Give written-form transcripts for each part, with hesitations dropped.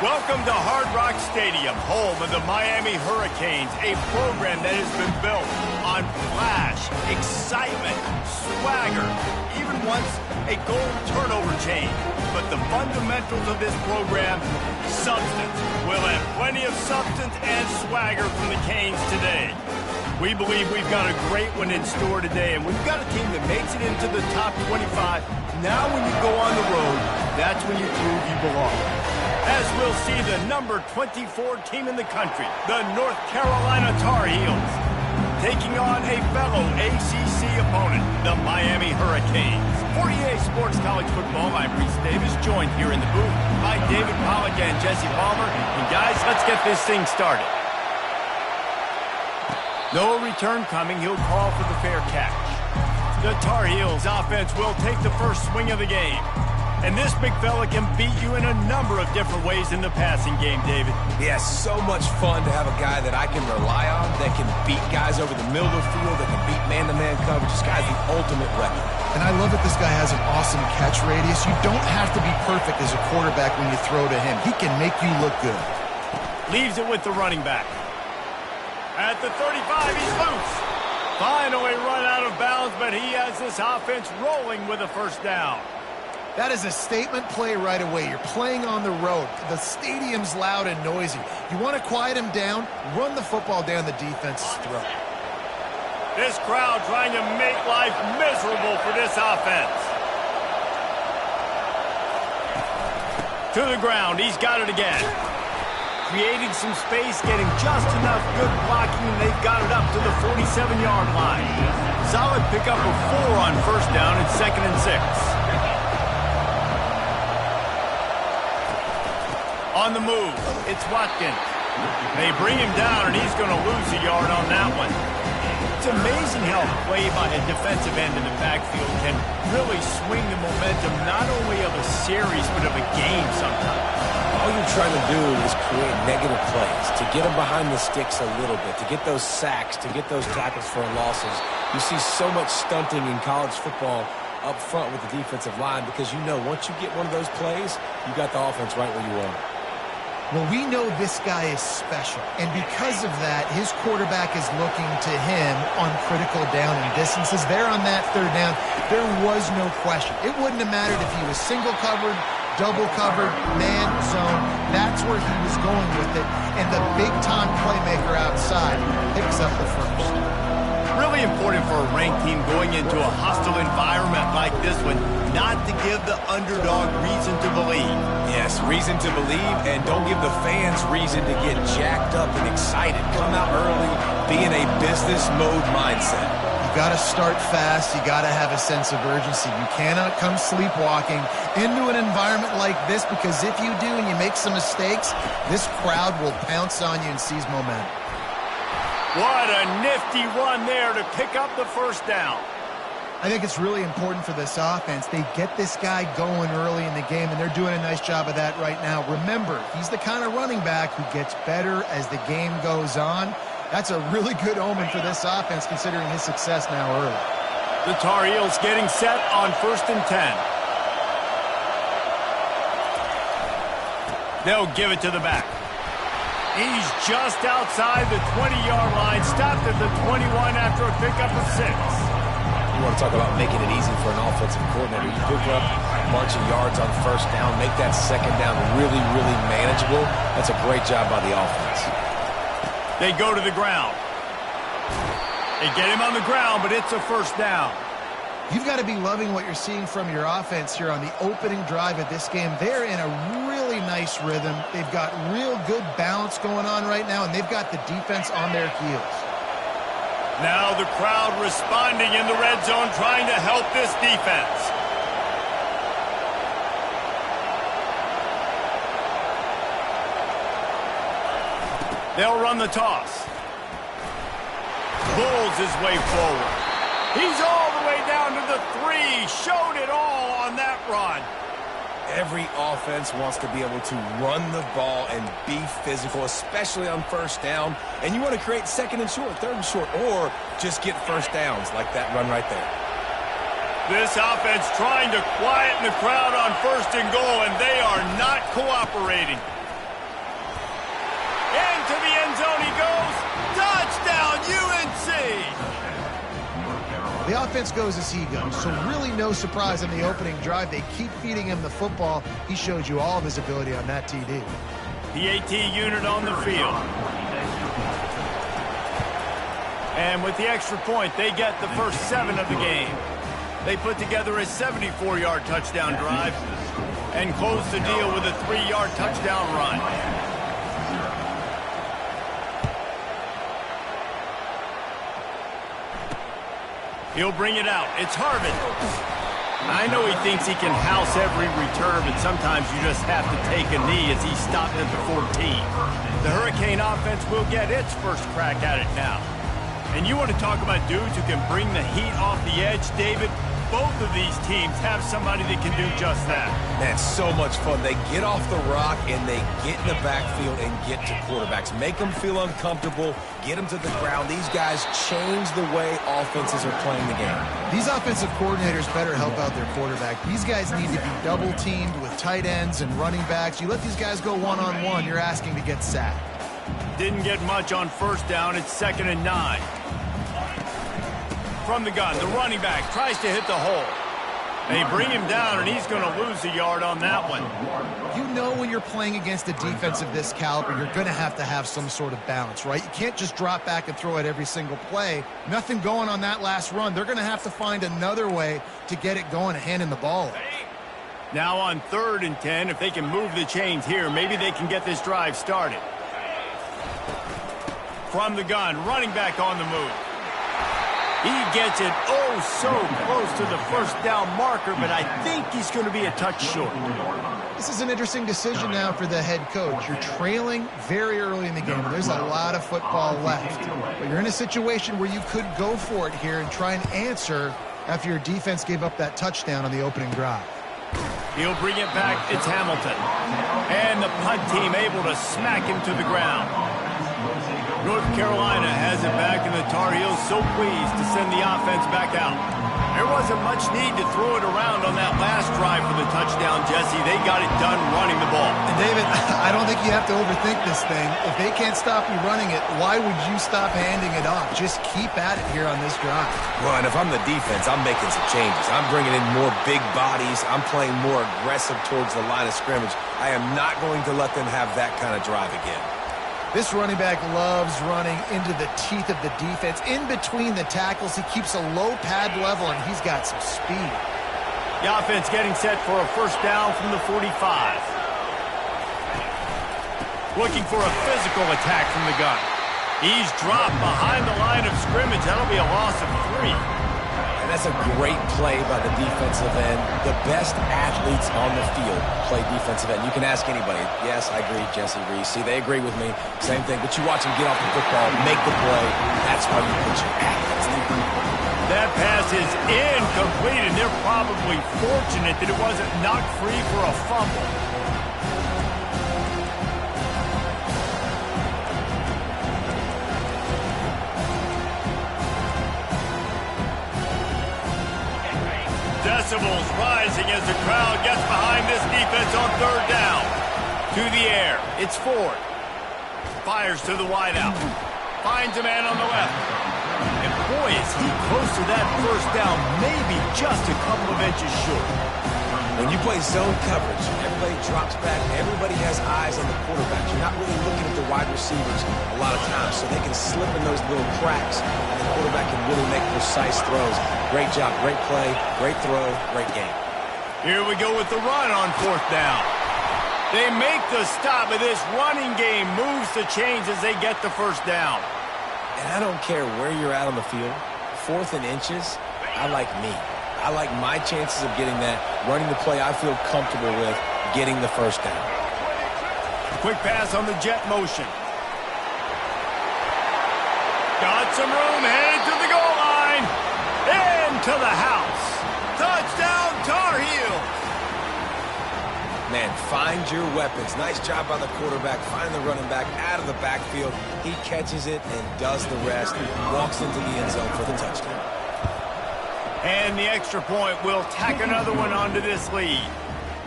Welcome to Hard Rock Stadium, home of the Miami Hurricanes, a program that has been built on flash, excitement, swagger, even once a goal turnover chain. But the fundamentals of this program, substance. We'll have plenty of substance and swagger from the Canes today. We believe we've got a great one in store today, and we've got a team that makes it into the top 25. Now when you go on the road, that's when you prove you belong. As we'll see the number 24 team in the country, the North Carolina Tar Heels, taking on a fellow ACC opponent, the Miami Hurricanes. For EA Sports College Football, I'm Reese Davis, joined here in the booth by David Pollack and Jesse Palmer. And guys, let's get this thing started. No return coming. He'll call for the fair catch. The Tar Heels offense will take the first swing of the game. And this big fella can beat you in a number of different ways in the passing game, David. Yeah, so much fun to have a guy that I can rely on, that can beat guys over the middle of the field, that can beat man-to-man coverage. This guy's the ultimate weapon. And I love that this guy has an awesome catch radius. You don't have to be perfect as a quarterback when you throw to him. He can make you look good. Leaves it with the running back. At the 35, he's loose. Finally run out of bounds, but he has this offense rolling with a first down. That is a statement play right away. You're playing on the road. The stadium's loud and noisy. You want to quiet him down, run the football down the defense's throat. This crowd trying to make life miserable for this offense. To the ground, he's got it again. Creating some space, getting just enough good blocking, and they've got it up to the 47-yard line. Solid pickup of 4 on first down and 2nd and 6. On the move, it's Watkins. They bring him down, and he's going to lose a yard on that one. It's amazing how play by a defensive end in the backfield can really swing the momentum not only of a series, but of a game sometimes. All you're trying to do is create negative plays, to get them behind the sticks a little bit, to get those sacks, to get those tackles for losses. You see so much stunting in college football up front with the defensive line because you know once you get one of those plays, you got the offense right where you want it. Well, we know this guy is special, and because of that, his quarterback is looking to him on critical down and distances. There on that third down, there was no question. It wouldn't have mattered if he was single covered, double covered, man zone. That's where he was going with it, and the big-time playmaker outside picks up the first. Really important for a ranked team going into a hostile environment like this one, not to give the underdog reason to believe. Yes, reason to believe, and don't give the fans reason to get jacked up and excited. Come out early, be in a business mode mindset. You got to start fast. You got to have a sense of urgency. You cannot come sleepwalking into an environment like this, because if you do and you make some mistakes, this crowd will pounce on you and seize momentum. What a nifty run there to pick up the first down. I think it's really important for this offense. They get this guy going early in the game, and they're doing a nice job of that right now. Remember, he's the kind of running back who gets better as the game goes on. That's a really good omen for this offense, considering his success now early. The Tar Heels getting set on 1st and 10. They'll give it to the back. He's just outside the 20-yard line, stopped at the 21 after a pickup of 6. You want to talk about making it easy for an offensive coordinator. You pick up a bunch of yards on first down, make that second down really, really manageable. That's a great job by the offense. They go to the ground. They get him on the ground, but it's a first down. You've got to be loving what you're seeing from your offense here on the opening drive of this game. They're in a really nice rhythm. They've got real good balance going on right now, and they've got the defense on their heels. Now the crowd responding in the red zone, trying to help this defense. They'll run the toss. Pulls his way forward. He's all the way down to the 3. Showed it all on that run. Every offense wants to be able to run the ball and be physical, especially on first down. And you want to create 2nd and short, 3rd and short, or just get first downs like that run right there. This offense trying to quieten the crowd on 1st and goal, and they are not cooperating. The offense goes as he goes, so really no surprise on the opening drive. They keep feeding him the football. He showed you all of his ability on that TD. PAT unit on the field. And with the extra point, they get the first 7 of the game. They put together a 74-yard touchdown drive and close the deal with a 3-yard touchdown run. He'll bring it out. It's Harvin. I know he thinks he can house every return, but sometimes you just have to take a knee as he stopped at the 14. The Hurricane offense will get its first crack at it now. And you want to talk about dudes who can bring the heat off the edge, David? Both of these teams have somebody that can do just that. Man, so much fun. They get off the rock and they get in the backfield and get to quarterbacks. Make them feel uncomfortable, get them to the ground. These guys change the way offenses are playing the game. These offensive coordinators better help out their quarterback. These guys need to be double-teamed with tight ends and running backs. You let these guys go one-on-one, you're asking to get sacked. Didn't get much on first down. It's 2nd and 9. From the gun, the running back tries to hit the hole. They bring him down, and he's going to lose a yard on that one. You know when you're playing against a defense of this caliber, you're going to have some sort of balance, right? You can't just drop back and throw it every single play. Nothing going on that last run. They're going to have to find another way to get it going and handing the ball off. Now on 3rd and 10, if they can move the chains here, maybe they can get this drive started. From the gun, running back on the move. He gets it so close to the first down marker, but I think he's going to be a touch short. This is an interesting decision now for the head coach. You're trailing very early in the game. There's a lot of football left. But you're in a situation where you could go for it here and try and answer after your defense gave up that touchdown on the opening drive. He'll bring it back. It's Hamilton. And the punt team able to smack him to the ground. North Carolina has it back, and the Tar Heels so pleased to send the offense back out. There wasn't much need to throw it around on that last drive for the touchdown, Jesse. They got it done running the ball. And David, I don't think you have to overthink this thing. If they can't stop you running it, why would you stop handing it off? Just keep at it here on this drive. Well, and if I'm the defense, I'm making some changes. I'm bringing in more big bodies. I'm playing more aggressive towards the line of scrimmage. I am not going to let them have that kind of drive again. This running back loves running into the teeth of the defense. In between the tackles, he keeps a low pad level, and he's got some speed. The offense getting set for a first down from the 45. Looking for a physical attack from the gun. He's dropped behind the line of scrimmage. That'll be a loss of 3. And that's a great play by the defensive end. The best athletes on the field play defensive end. You can ask anybody. Yes, I agree, Jesse Reese. See, they agree with me. Same thing. But you watch them get off the football, make the play. That's why you put your athletes there. That pass is incomplete, and they're probably fortunate that it wasn't knocked free for a fumble. Decibels rising as the crowd gets behind this defense on 3rd down. To the air. It's Ford. Fires to the wideout. Finds a man on the left. And boy, is he close to that first down, maybe just a couple of inches short. When you play zone coverage, everybody drops back. Everybody has eyes on the quarterback. You're not really looking at the wide receivers a lot of times, so they can slip in those little cracks, and the quarterback can really make precise throws. Great job, great play, great throw, great game. Here we go with the run on 4th down. They make the stop, but this running game moves the chains as they get the first down. And I don't care where you're at on the field. 4th and inches, I like me. I like my chances of getting that, running the play I feel comfortable with, getting the first down. Quick pass on the jet motion. Got some room, headed to the goal line. Into the house. Touchdown, Tar Heels. Man, find your weapons. Nice job by the quarterback. Find the running back out of the backfield. He catches it and does the rest. Walks into the end zone for the touchdown. And the extra point will tack another one onto this lead.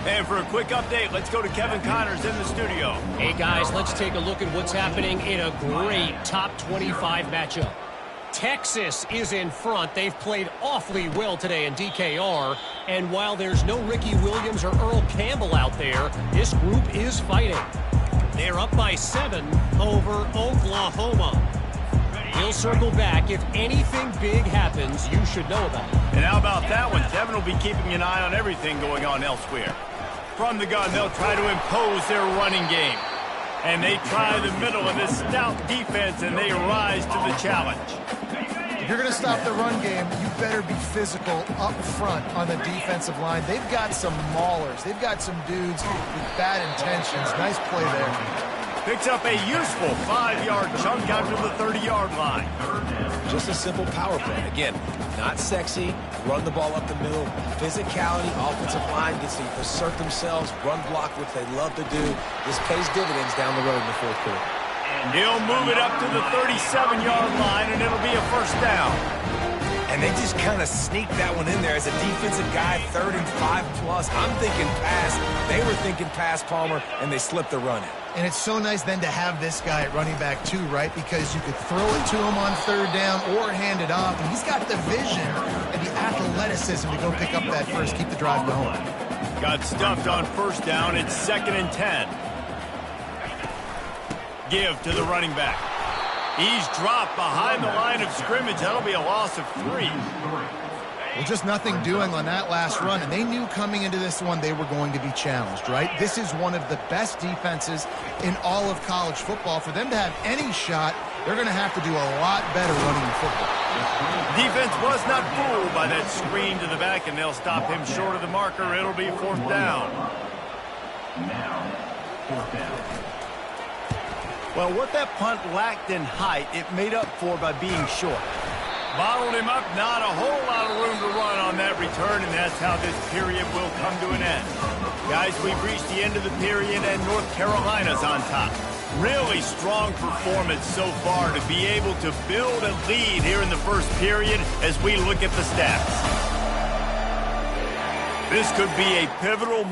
And for a quick update, let's go to Kevin Connors in the studio. Hey, guys, let's take a look at what's happening in a great top 25 matchup. Texas is in front. They've played awfully well today in DKR. And while there's no Ricky Williams or Earl Campbell out there, this group is fighting. They're up by 7 over Oklahoma. He'll circle back. If anything big happens, you should know about it. And how about that one? Devin will be keeping an eye on everything going on elsewhere. From the gun, they'll try to impose their running game. And they try the middle of this stout defense, and they rise to the challenge. If you're going to stop the run game, you better be physical up front on the defensive line. They've got some maulers. They've got some dudes with bad intentions. Nice play there. Picks up a useful 5-yard chunk out to the 30-yard line. Just a simple power play. Again, not sexy. Run the ball up the middle. Physicality, offensive line gets to assert themselves, run block, which they love to do. This pays dividends down the road in the fourth quarter. And he'll move it up to the 37-yard line, and it'll be a first down. And they just kind of sneaked that one in there as a defensive guy, 3rd and 5+. I'm thinking pass. They were thinking pass, Palmer, and they slipped the run in. And it's so nice then to have this guy at running back too, right? Because you could throw it to him on 3rd down or hand it off. And he's got the vision and the athleticism to go pick up that first, keep the drive going. Got stuffed on first down. It's 2nd and 10. Give to the running back. He's dropped behind the line of scrimmage. That'll be a loss of 3. Well, just nothing doing on that last run, and they knew coming into this one they were going to be challenged, right? This is one of the best defenses in all of college football. For them to have any shot, they're going to have to do a lot better running the football. Defense was not fooled by that screen to the back, and they'll stop him short of the marker. It'll be 4th down. Now, 4th down. Well, what that punt lacked in height, it made up for by being short. Bottled him up, not a whole lot of room to run on that return, and that's how this period will come to an end. Guys, we've reached the end of the period, and North Carolina's on top. Really strong performance so far to be able to build a lead here in the first period as we look at the stats. This could be a pivotal...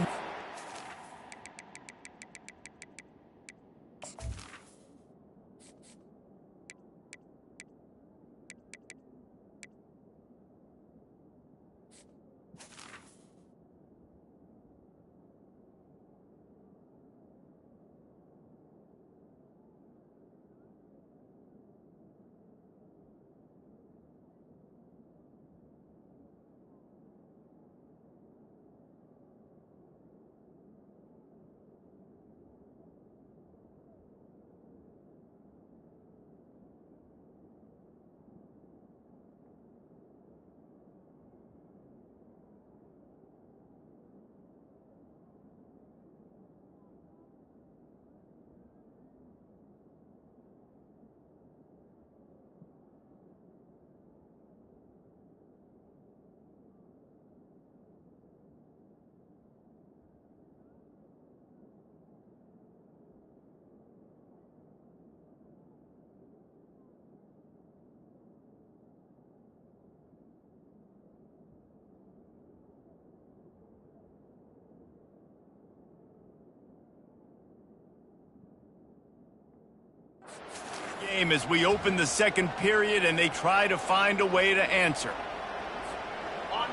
game as we open the second period and they try to find a way to answer.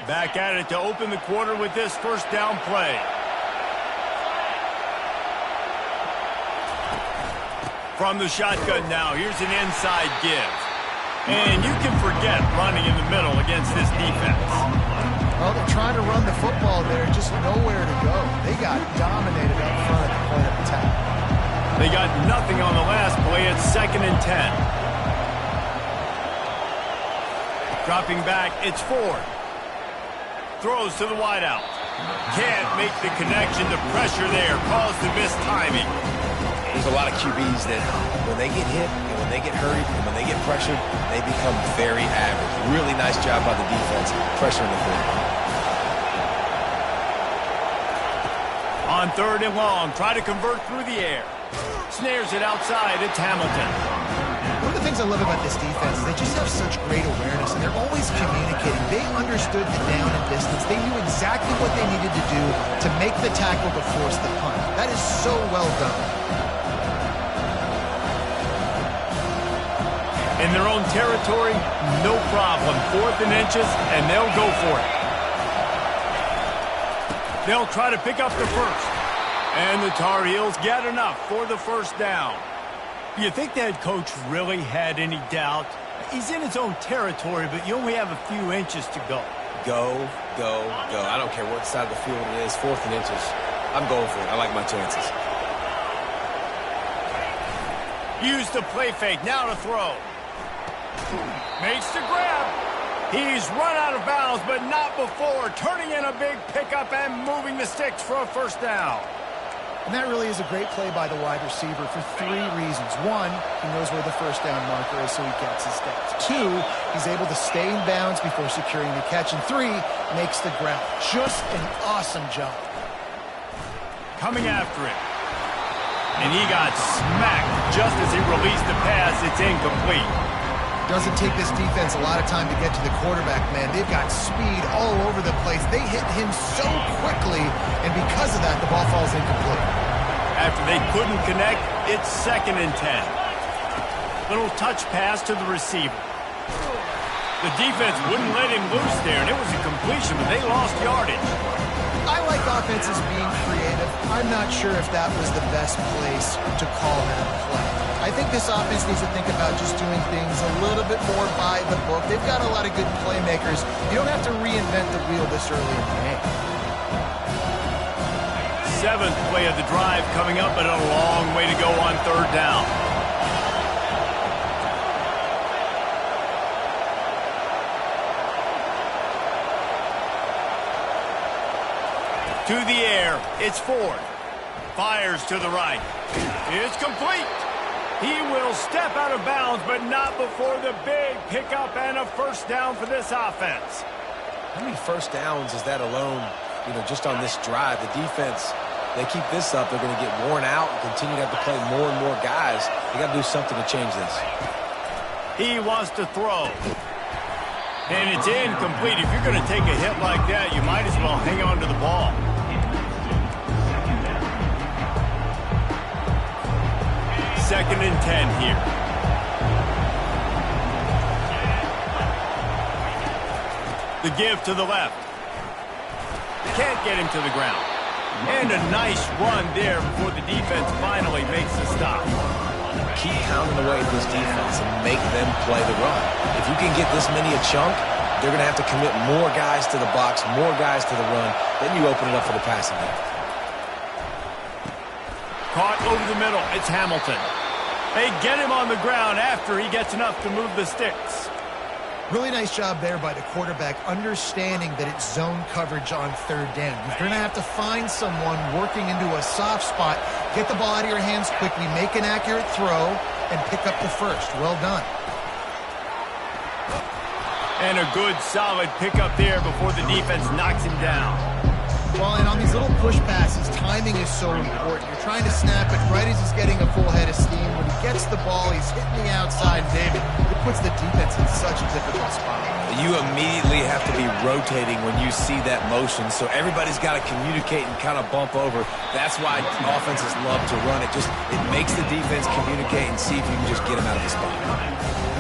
Back at it to open the quarter with this first down play. From the shotgun now, here's an inside give. And you can forget running in the middle against this defense. Well, they're trying to run the football there, just nowhere to go. They got dominated up front at the point of attack. They got nothing on the last play. It's 2nd and 10. Dropping back, it's Ford. Throws to the wideout. Can't make the connection. The pressure there caused the missed timing. There's a lot of QBs that when they get hit and when they get hurried and when they get pressured, they become very average. Really nice job by the defense pressuring the quarterback. On 3rd and long, try to convert through the air. Snares it outside. It's Hamilton. One of the things I love about this defense is they just have such great awareness, and they're always communicating. They understood the down and distance. They knew exactly what they needed to do to make the tackle to force the punt. That is so well done. In their own territory, no problem. 4th and inches, and they'll go for it. They'll try to pick up the first. And the Tar Heels get enough for the first down. You think the head coach really had any doubt? He's in his own territory, but you only have a few inches to go. Go, go, go. I don't care what side of the field it is, 4th and inches. I'm going for it. I like my chances. Use the play fake. Now to throw. Makes the grab. He's run out of bounds, but not before. Turning in a big pickup and moving the sticks for a first down. And that really is a great play by the wide receiver for 3 reasons. 1, he knows where the first down marker is, so he gets his steps. 2, he's able to stay in bounds before securing the catch. And 3, makes the grab. Just an awesome job. Coming after it. And he got smacked just as he released the pass. It's incomplete. Doesn't take this defense a lot of time to get to the quarterback, man. They've got speed all over the place. They hit him so quickly, and because of that, the ball falls incomplete. After they couldn't connect, it's 2nd and 10. Little touch pass to the receiver. The defense wouldn't let him loose there, and it was a completion, but they lost yardage. I like offenses being creative. I'm not sure if that was the best place to call that play. I think this offense needs to think about just doing things a little bit more by the book. They've got a lot of good playmakers. You don't have to reinvent the wheel this early in the game. 7th play of the drive coming up, but a long way to go on 3rd down. To the air, it's Ford. Fires to the right. It's complete. He will step out of bounds, but not before the big pickup and a first down for this offense. How many first downs is that alone, just on this drive? The defense, they keep this up, they're going to get worn out and continue to have to play more and more guys. They got to do something to change this. He wants to throw. And it's incomplete. If you're going to take a hit like that, you might as well hang on to the ball. 2nd and 10 here. The give to the left. Can't get him to the ground. And a nice run there before the defense finally makes the stop. Keep pounding away at this defense and make them play the run. If you can get this many a chunk, they're going to have to commit more guys to the box, more guys to the run. Then you open it up for the passing game. Caught over the middle. It's Hamilton. They get him on the ground after he gets enough to move the sticks. Really nice job there by the quarterback, understanding that it's zone coverage on 3rd down. You're going to have to find someone working into a soft spot, get the ball out of your hands quickly, make an accurate throw, and pick up the first. Well done. And a good, solid pickup there before the defense knocks him down. Well, and on these little push passes, timing is so important. You're trying to snap it right as he's getting a full head of steam. When he gets the ball, he's hitting the outside, David. It puts the defense in such a difficult spot. You immediately have to be rotating when you see that motion, so everybody's got to communicate and kind of bump over. That's why offenses love to run it. It makes the defense communicate and see if you can just get him out of the spot.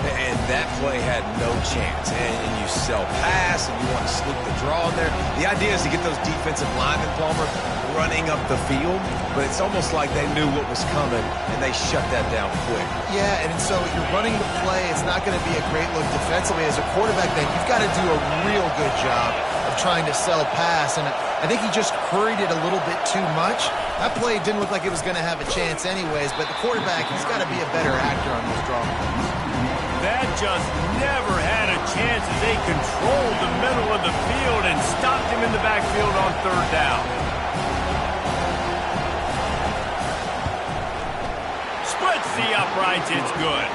And that play had no chance. And you sell pass, and you want to sneak the draw in there. The idea is to get those defensive linemen, Palmer, running up the field, but it's almost like they knew what was coming, and they shut that down quick. Yeah, and so you're running the play. It's not going to be a great look defensively. As a quarterback, then, you've got to do a real good job of trying to sell pass, and I think he just hurried it a little bit too much. That play didn't look like it was going to have a chance anyways, but the quarterback, he's got to be a better actor on those draw plays. That just never had a chance as they controlled the middle of the field and stopped him in the backfield on 3rd down. Splits the uprights, it's good.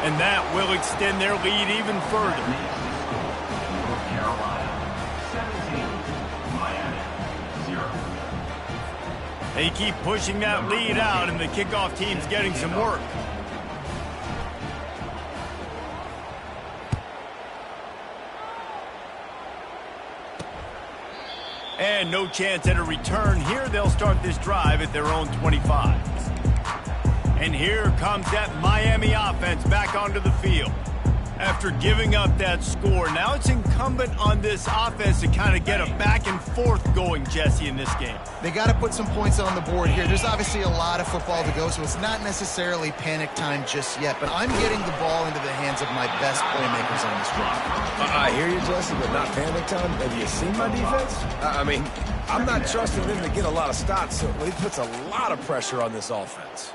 And that will extend their lead even further. North Carolina, 17. Miami, 0. They keep pushing that lead out, and the kickoff team's getting some work. And no chance at a return here. They'll start this drive at their own 25. And here comes that Miami offense back onto the field. After giving up that score, now it's incumbent on this offense to kind of get a back and forth going, Jesse, in this game. They got to put some points on the board here. There's obviously a lot of football to go, so it's not necessarily panic time just yet, but I'm getting the ball into the hands of my best playmakers on this drive. I hear you, Jesse, but not panic time. Have you seen my defense? I mean, I'm not trusting them to get a lot of stops, so it puts a lot of pressure on this offense.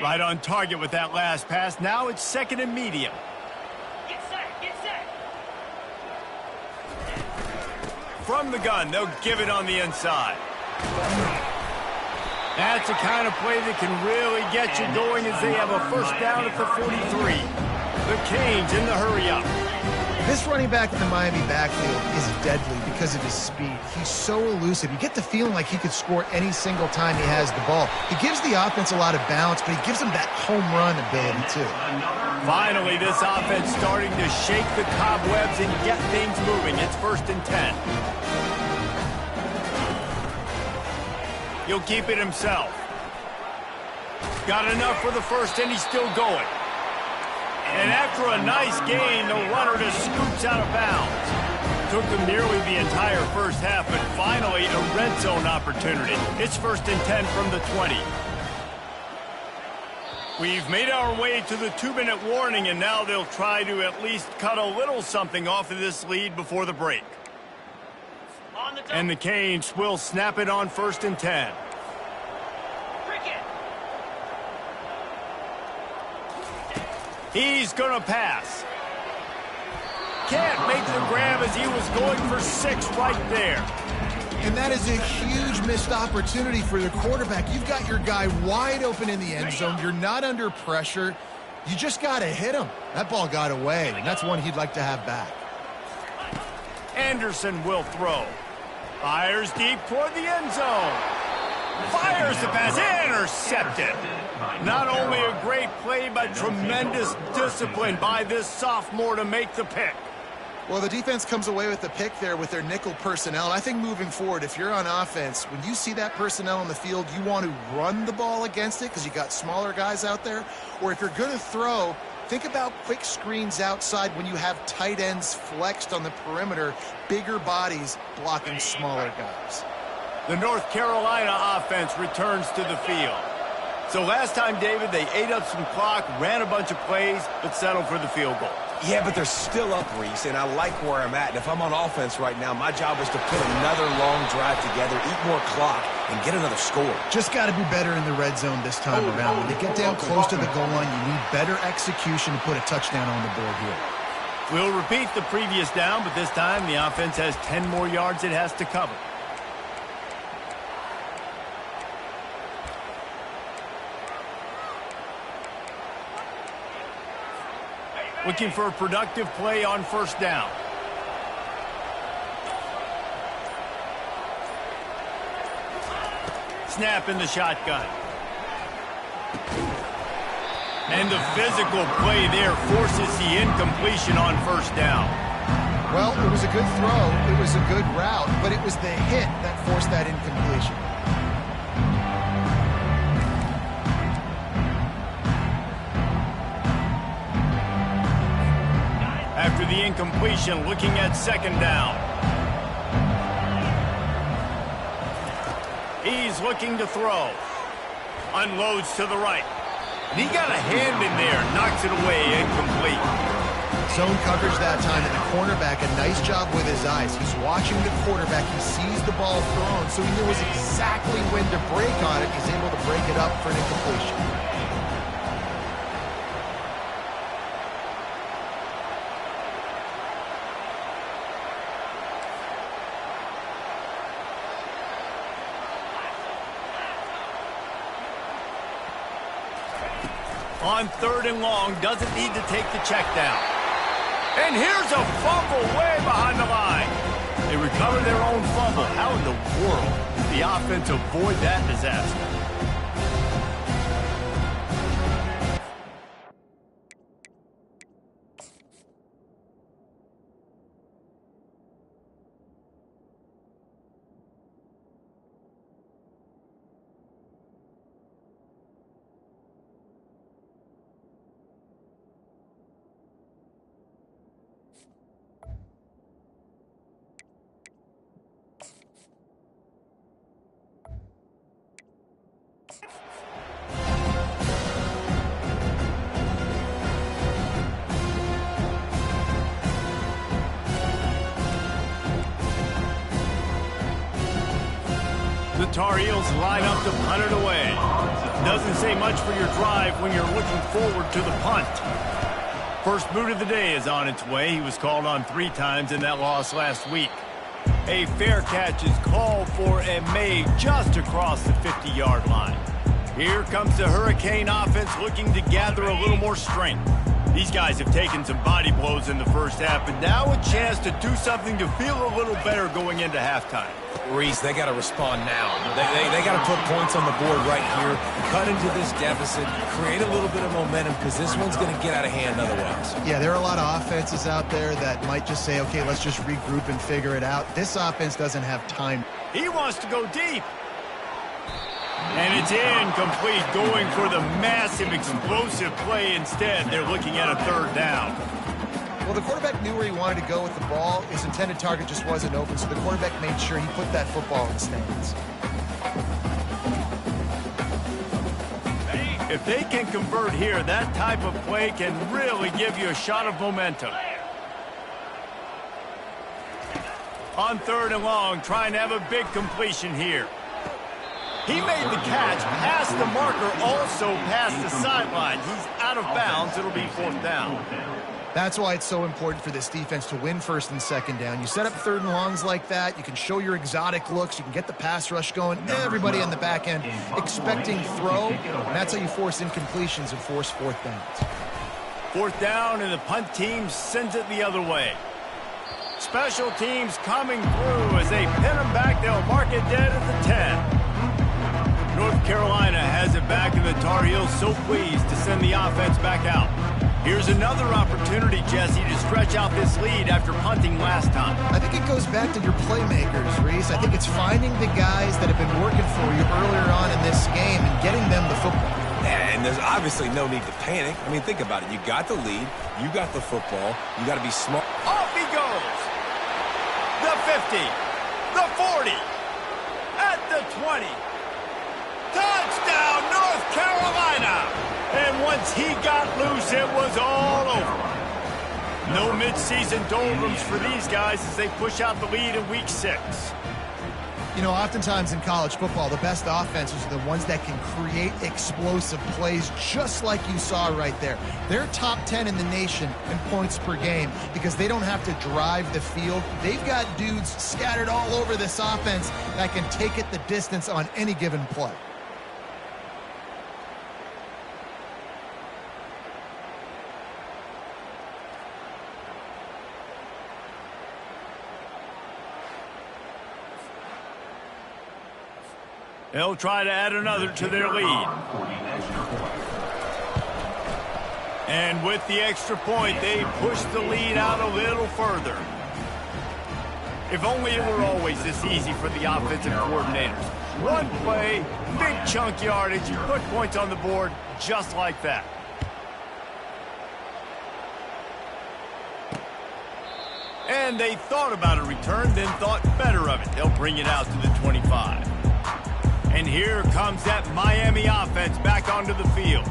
Right on target with that last pass. Now it's second and medium. Get set, get set. From the gun, they'll give it on the inside. That's the kind of play that can really get you going as they have a first down at the 43. The Canes in the hurry up. This running back in the Miami backfield is deadly because of his speed. He's so elusive. You get the feeling like he could score any single time he has the ball. He gives the offense a lot of balance, but he gives them that home run ability too. Finally, this offense starting to shake the cobwebs and get things moving. It's first and 10. He'll keep it himself. Got enough for the first, and he's still going. And after a nice gain, the runner just scoops out of bounds. Took them nearly the entire first half, but finally a red zone opportunity. It's first and 10 from the 20. We've made our way to the 2-minute warning, and now they'll try to at least cut a little something off of this lead before the break. And the Canes will snap it on first and 10. He's going to pass. Can't make the grab as he was going for 6 right there. And that is a huge missed opportunity for the quarterback. You've got your guy wide open in the end zone. You're not under pressure. You just got to hit him. That ball got away, and that's one he'd like to have back. Anderson will throw. Fires deep toward the end zone. Fires the pass, intercepted. Not only a great play, but tremendous discipline by this sophomore to make the pick. Well, the defense comes away with the pick there with their nickel personnel. And I think moving forward, if you're on offense, when you see that personnel on the field, you want to run the ball against it because you got smaller guys out there. Or if you're going to throw, think about quick screens outside when you have tight ends flexed on the perimeter, bigger bodies blocking smaller guys. The North Carolina offense returns to the field. So last time, David, they ate up some clock, ran a bunch of plays, but settled for the field goal. Yeah, but they're still up, Reese, and I like where I'm at. And if I'm on offense right now, my job is to put another long drive together, eat more clock, and get another score. Just got to be better in the red zone this time around. When you get down close to the goal line, you need better execution to put a touchdown on the board here. We'll repeat the previous down, but this time the offense has 10 more yards it has to cover. Looking for a productive play on first down. Snap in the shotgun. And the physical play there forces the incompletion on first down. Well, it was a good throw. It was a good route, but it was the hit that forced that incompletion. After the incompletion, looking at second down. He's looking to throw. Unloads to the right. And he got a hand in there, knocks it away, incomplete. Zone coverage that time, and the cornerback, a nice job with his eyes. He's watching the quarterback. He sees the ball thrown, so he knows exactly when to break on it. He's able to break it up for an incompletion. On third and long, doesn't need to take the check down. And here's a fumble way behind the line. They recover their own fumble. How in the world did the offense avoid that disaster? Tar Heels line up to punt it away. Doesn't say much for your drive when you're looking forward to the punt. First boot of the day is on its way. He was called on 3 times in that loss last week. A fair catch is called for and made just across the 50-yard line. Here comes the Hurricane offense looking to gather a little more strength. These guys have taken some body blows in the first half, but now a chance to do something to feel a little better going into halftime. Reese, they got to respond now. They got to put points on the board right here, cut into this deficit, create a little bit of momentum because this one's going to get out of hand otherwise. Yeah, there are a lot of offenses out there that might just say, okay, let's just regroup and figure it out. This offense doesn't have time. He wants to go deep. And it's incomplete, going for the massive, explosive play instead. They're looking at a 3rd down. Well, the quarterback knew where he wanted to go with the ball. His intended target just wasn't open, so the quarterback made sure he put that football in the stands. If they can convert here, that type of play can really give you a shot of momentum. On 3rd and long, trying to have a big completion here. He made the catch, past the marker, also past the sideline. He's out of bounds. It'll be 4th down. That's why it's so important for this defense to win 1st and 2nd down. You set up 3rd and longs like that. You can show your exotic looks. You can get the pass rush going. Everybody on the back end expecting throw. And that's how you force incompletions and force 4th downs. 4th down, and the punt team sends it the other way. Special teams coming through as they pin them back. They'll mark it dead at the 10. North Carolina has it back, and the Tar Heels so pleased to send the offense back out. Here's another opportunity, Jesse, to stretch out this lead after punting last time. I think it goes back to your playmakers, Reese. I think it's finding the guys that have been working for you earlier on in this game and getting them the football. And there's obviously no need to panic. I mean, think about it. You got the lead. You got the football. You got to be smart. Off he goes. The 50. The 40. At the 20. Touchdown, North Carolina! And once he got loose, it was all over. No mid-season doldrums for these guys as they push out the lead in Week 6. You know, oftentimes in college football, the best offenses are the ones that can create explosive plays just like you saw right there. They're top 10 in the nation in points per game because they don't have to drive the field. They've got dudes scattered all over this offense that can take it the distance on any given play. They'll try to add another to their lead. And with the extra point, they push the lead out a little further. If only it were always this easy for the offensive coordinators. One play, big chunk yardage, put points on the board just like that. And they thought about a return, then thought better of it. They'll bring it out to the 25. And here comes that Miami offense back onto the field.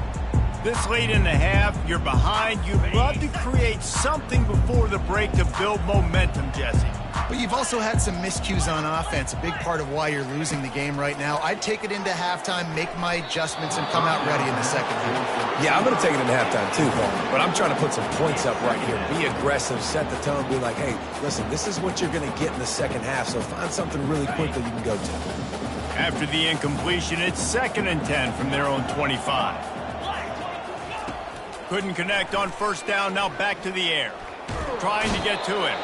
This late in the half, you're behind. You'd love to create something before the break to build momentum, Jesse. But you've also had some miscues on offense, a big part of why you're losing the game right now. I'd take it into halftime, make my adjustments, and come out ready in the 2nd half. Yeah, I'm going to take it into halftime too, Paul. But I'm trying to put some points up right here. Be aggressive, set the tone, be like, hey, listen, this is what you're going to get in the 2nd half, so find something really quick that you can go to. After the incompletion, it's 2nd and 10 from their own 25. Couldn't connect on 1st down, now back to the air. Trying to get to him.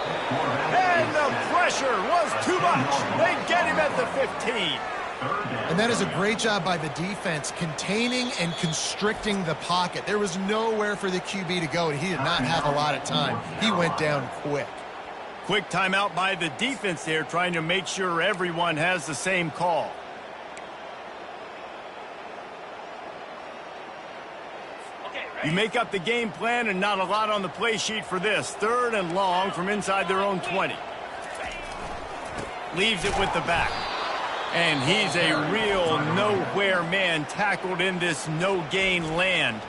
And the pressure was too much. They get him at the 15. And that is a great job by the defense, containing and constricting the pocket. There was nowhere for the QB to go, and he did not have a lot of time. He went down quick. Quick timeout by the defense there, trying to make sure everyone has the same call. You make up the game plan and not a lot on the play sheet for this. 3rd and long from inside their own 20. Leaves it with the back. And he's a real nowhere man tackled in this no-gain land.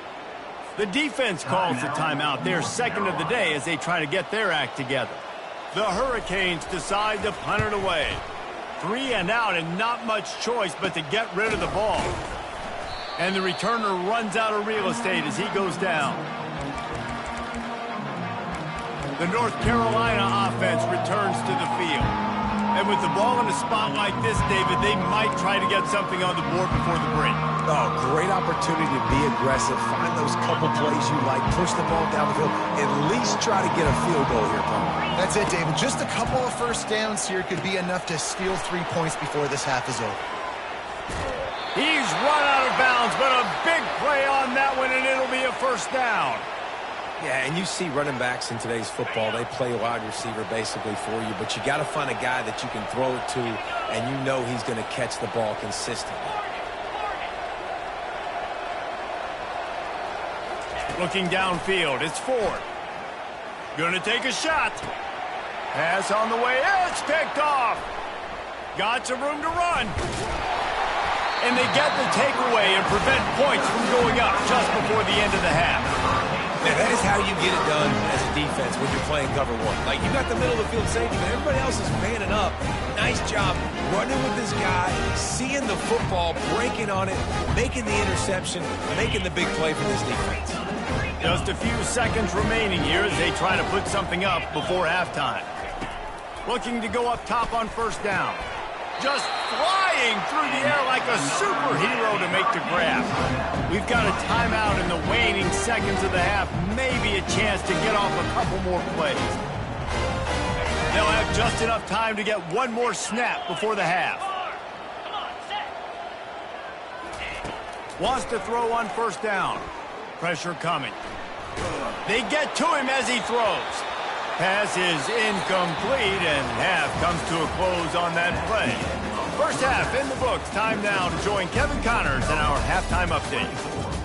The defense calls the timeout. Their 2nd of the day as they try to get their act together. The Hurricanes decide to punt it away. 3 and out and not much choice but to get rid of the ball. And the returner runs out of real estate as he goes down. The North Carolina offense returns to the field. And with the ball in a spot like this, David, they might try to get something on the board before the break. Oh, great opportunity to be aggressive. Find those couple plays you like. Push the ball down the field. At least try to get a field goal here, Tom. That's it, David. Just a couple of first downs here could be enough to steal 3 points before this half is over. He's run out of bounds, but a big play on that one, and it'll be a first down. Yeah, and you see running backs in today's football, they play wide receiver basically for you, but you got to find a guy that you can throw it to, and you know he's going to catch the ball consistently. Looking downfield, it's Ford. Gonna take a shot. Pass on the way, it's picked off. Got some room to run. And they get the takeaway and prevent points from going up just before the end of the half. Now, that is how you get it done as a defense when you're playing cover one. Like, you got the middle of the field safety, but everybody else is manning up. Nice job running with this guy, seeing the football, breaking on it, making the interception, making the big play for this defense. Just a few seconds remaining here as they try to put something up before halftime. Looking to go up top on first down. Just flying through the air like a superhero to make the grab. We've got a timeout in the waning seconds of the half. Maybe a chance to get off a couple more plays. They'll have just enough time to get one more snap before the half. Wants to throw on first down. Pressure coming. They get to him as he throws. Pass is incomplete, and half comes to a close on that play. First half in the books. Time now to join Kevin Connors in our halftime update.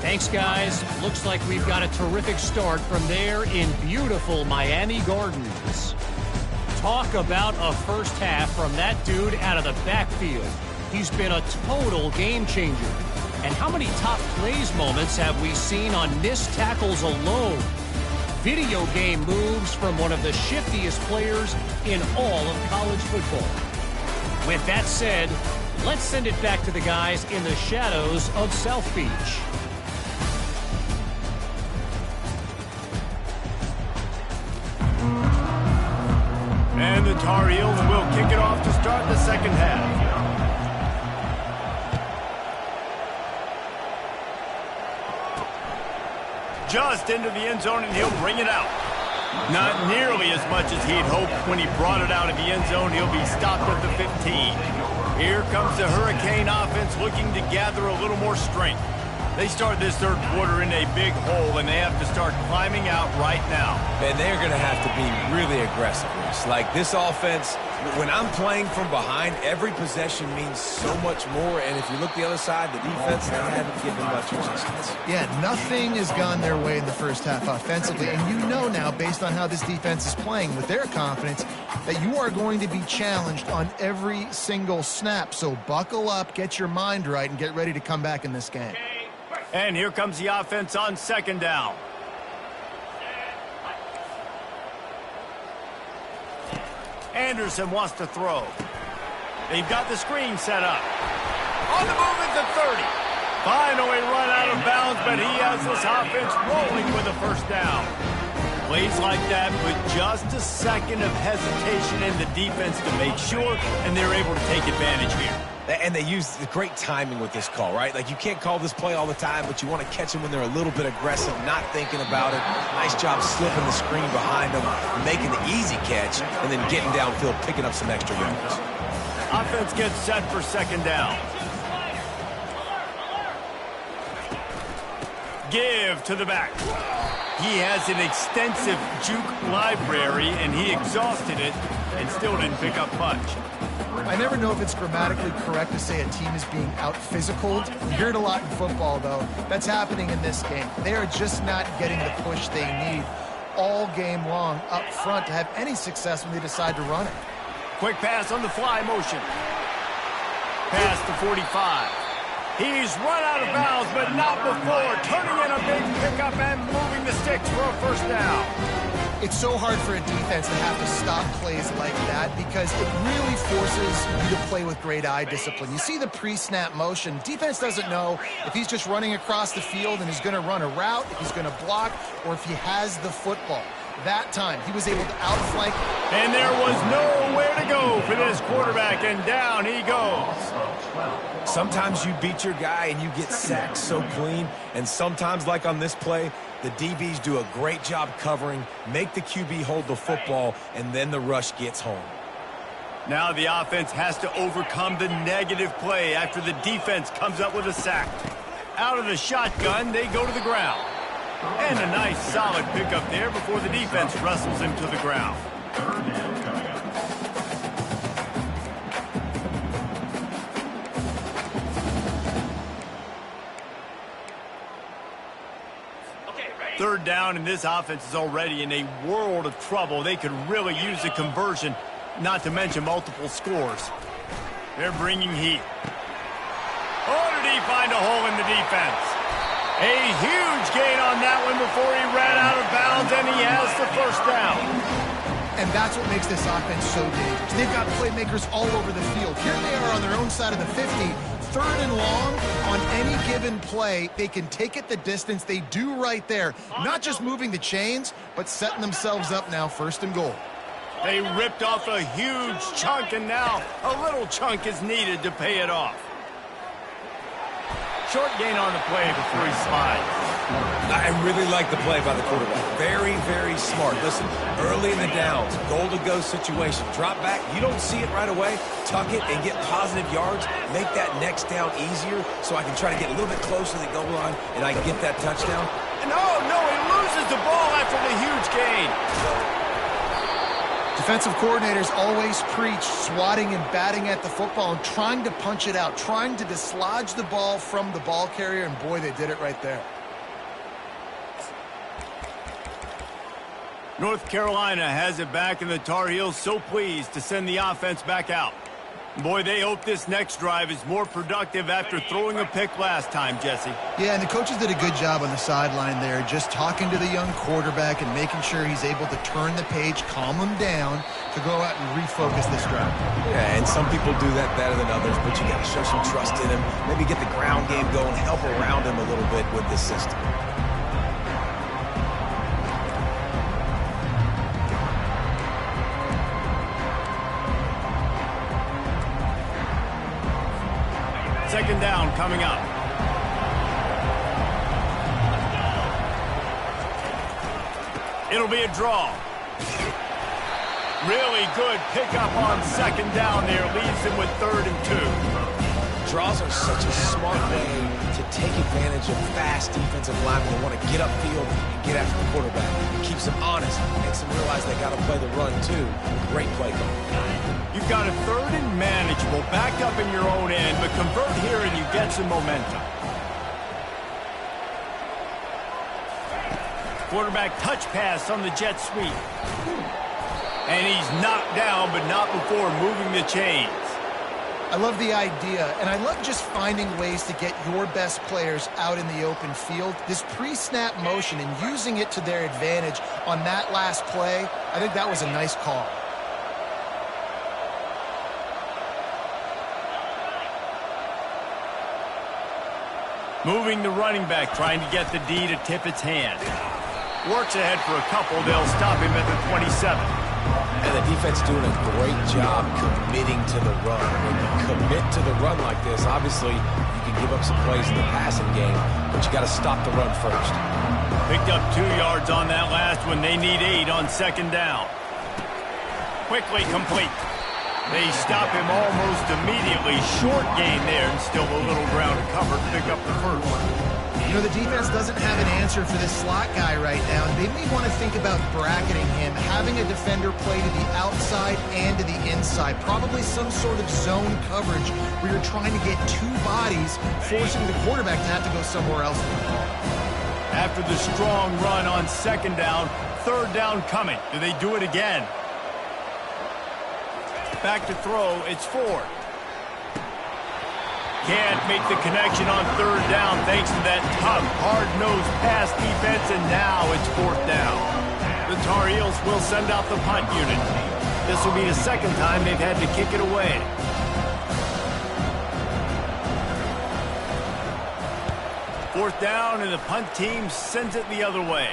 Thanks, guys. Looks like we've got a terrific start from there in beautiful Miami Gardens. Talk about a first half from that dude out of the backfield. He's been a total game changer. And how many top plays moments have we seen on missed tackles alone? Video game moves from one of the shiftiest players in all of college football. With that said, let's send it back to the guys in the shadows of South Beach. And the Tar Heels will kick it off to start the second half. Just into the end zone, and he'll bring it out. Not nearly as much as he'd hoped when he brought it out of the end zone. He'll be stopped at the 15. Here comes the Hurricane offense looking to gather a little more strength. They start this third quarter in a big hole, and they have to start climbing out right now. And they're going to have to be really aggressive. Like this offense, when I'm playing from behind, every possession means so much more. And if you look the other side, the defense, they haven't given much resistance. Yeah, nothing has gone their way in the first half offensively. And you know now, based on how this defense is playing with their confidence, that you are going to be challenged on every single snap. So buckle up, get your mind right, and get ready to come back in this game. And here comes the offense on second down. Anderson wants to throw. They've got the screen set up. On the move at the 30. Finally run out of bounds, but he has this offense rolling with a first down. Plays like that with just a second of hesitation in the defense to make sure, and they're able to take advantage here. And they use the great timing with this call, right? Like, you can't call this play all the time, but you want to catch them when they're a little bit aggressive, not thinking about it. Nice job slipping the screen behind them, making the easy catch, and then getting downfield, picking up some extra yards. Offense gets set for second down. Give to the back. He has an extensive juke library, and he exhausted it and still didn't pick up punch. I never know if it's grammatically correct to say a team is being out-physicaled. You hear it a lot in football, though. That's happening in this game. They are just not getting the push they need all game long up front to have any success when they decide to run it. Quick pass on the fly motion. Pass to 45. He's run out of bounds, but not before. Turning in a big pickup and moving the sticks for a first down. It's so hard for a defense to have to stop plays like that because it really forces you to play with great eye discipline. You see the pre-snap motion. Defense doesn't know if he's just running across the field and he's going to run a route, if he's going to block, or if he has the football. That time, he was able to outflank. And there was nowhere to go for this quarterback, and down he goes. Sometimes you beat your guy and you get sacked so clean, and sometimes, like on this play, the DBs do a great job covering, make the QB hold the football, and then the rush gets home. Now the offense has to overcome the negative play after the defense comes up with a sack. Out of the shotgun, they go to the ground. And a nice solid pickup there before the defense wrestles him to the ground. Third down, and this offense is already in a world of trouble. They could really use a conversion, not to mention multiple scores. They're bringing heat. Oh, did he find a hole in the defense? A huge gain on that one before he ran out of bounds, and he has the first down. And that's what makes this offense so dangerous. They've got playmakers all over the field. Here they are on their own side of the 50. Third and long, on any given play, they can take it the distance. They do right there. Not just moving the chains, but setting themselves up now, first and goal. They ripped off a huge chunk, and now a little chunk is needed to pay it off. Short gain on the play before he slides. I really like the play by the quarterback. Very, very smart. Listen, early in the downs, goal-to-go situation. Drop back. You don't see it right away. Tuck it and get positive yards. Make that next down easier so I can try to get a little bit closer to the goal line and I can get that touchdown. And oh, no, he loses the ball after the huge gain. Defensive coordinators always preach swatting and batting at the football and trying to punch it out, trying to dislodge the ball from the ball carrier, and boy, they did it right there. North Carolina has it back, and the Tar Heels so pleased to send the offense back out. Boy, they hope this next drive is more productive after throwing a pick last time, Jesse. Yeah, and the coaches did a good job on the sideline there, just talking to the young quarterback and making sure he's able to turn the page, calm him down, to go out and refocus this drive. Yeah, and some people do that better than others, but you got to show some trust in him, maybe get the ground game going, help around him a little bit with this system. Second down coming up. It'll be a draw. Really good pickup on second down there. Leaves him with 3rd and 2. Draws are such a smart way to take advantage of fast defensive linemen that want to get upfield and get after the quarterback. It keeps them honest. Makes them realize they got to play the run, too. Great play call. You've got a 3rd and manageable, backed up in your own end, but convert here and you get some momentum. Quarterback touch pass on the jet sweep. And he's knocked down, but not before moving the chains. I love the idea, and I love just finding ways to get your best players out in the open field. This pre-snap motion and using it to their advantage on that last play, I think that was a nice call. Moving the running back, trying to get the D to tip its hand. Works ahead for a couple. They'll stop him at the 27. And the defense doing a great job committing to the run. When you commit to the run like this, obviously you can give up some plays in the passing game, but you got to stop the run first. Picked up 2 yards on that last one. They need 8 on second down. Quickly complete. They stop him almost immediately. Short gain there, and still a little ground to cover to pick up the first. You know, the defense doesn't have an answer for this slot guy right now. They may want to think about bracketing him, having a defender play to the outside and to the inside. Probably some sort of zone coverage where you're trying to get 2 bodies, forcing the quarterback to have to go somewhere else. After the strong run on second down, 3rd down coming. Do they do it again? Back to throw, it's Ford. Can't make the connection on 3rd down thanks to that tough, hard-nosed pass defense, and now it's 4th down. The Tar Heels will send out the punt unit. This will be the second time they've had to kick it away. Fourth down, and the punt team sends it the other way.